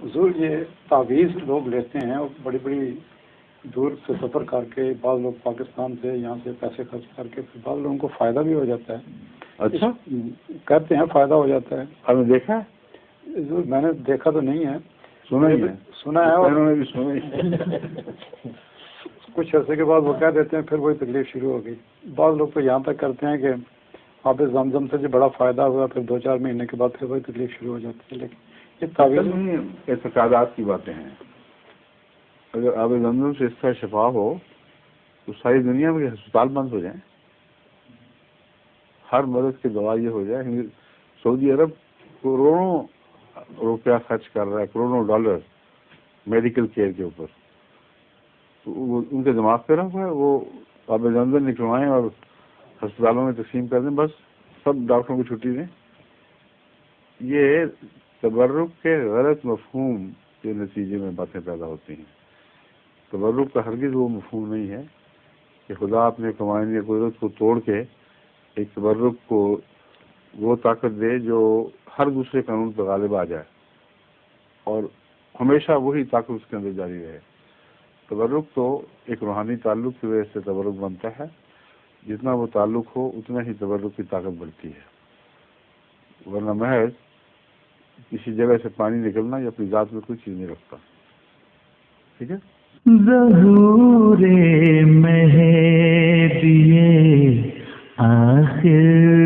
حضور یہ تعویذ لوگ لیتے ہیں اور بڑی بڑی دور سے سفر کر کے، بعض لوگ پاکستان سے یہاں سے پیسے خرچ کر کے، پھر بعض لوگوں کو فائدہ بھی ہو جاتا ہے. اچھا کہتے ہیں فائدہ ہو جاتا ہے. آپ نے دیکھا ہے؟ حضور میں نے دیکھا تو نہیں ہے، سنا ہے اور بھی سنا. کچھ عرصے کے بعد وہ کہہ دیتے ہیں پھر وہی تکلیف شروع ہو گئی. بعض لوگ تو یہاں تک کرتے ہیں کہ آب زمزم سے جو بڑا فائدہ ہوا، پھر 2-4 مہینے کے بعد پھر وہی تکلیف شروع ہو جاتی ہے. لیکن یہ تعویذ اعتقادات کی باتیں ہیں. اگر آب زمزم سے اس کا شفا ہو تو ساری دنیا میں ہسپتال بند ہو جائیں، ہر مرض کی دوا یہ ہو جائے. سعودی عرب کروڑوں روپیہ خرچ کر رہا ہے، کروڑوں ڈالر میڈیکل کیئر کے اوپر. ان کے دماغ پہ رہا ہے، وہ آب زمزم نکلوائیں اور ہسپتالوں میں تقسیم کر دیں، بس سب ڈاکٹروں کو چھٹی دیں. یہ تبرک کے غلط مفہوم کے نتیجے میں باتیں پیدا ہوتی ہیں. تبرک کا ہرگز وہ مفہوم نہیں ہے کہ خدا اپنے قوانین قدرت کو توڑ کے ایک تبرک کو وہ طاقت دے جو ہر دوسرے قانون پر غالب آ جائے اور ہمیشہ وہی طاقت اس کے اندر جاری رہے. تبرک تو ایک روحانی تعلق کی وجہ سے تبرک بنتا ہے. جتنا وہ تعلق ہو اتنا ہی تبرک کی طاقت بڑھتی ہے، ورنہ محض کسی جگہ سے پانی نکلنا یا اپنی ذات میں کوئی چیز نہیں رکھتا. ٹھیک ہے. ظہور مہدی آخر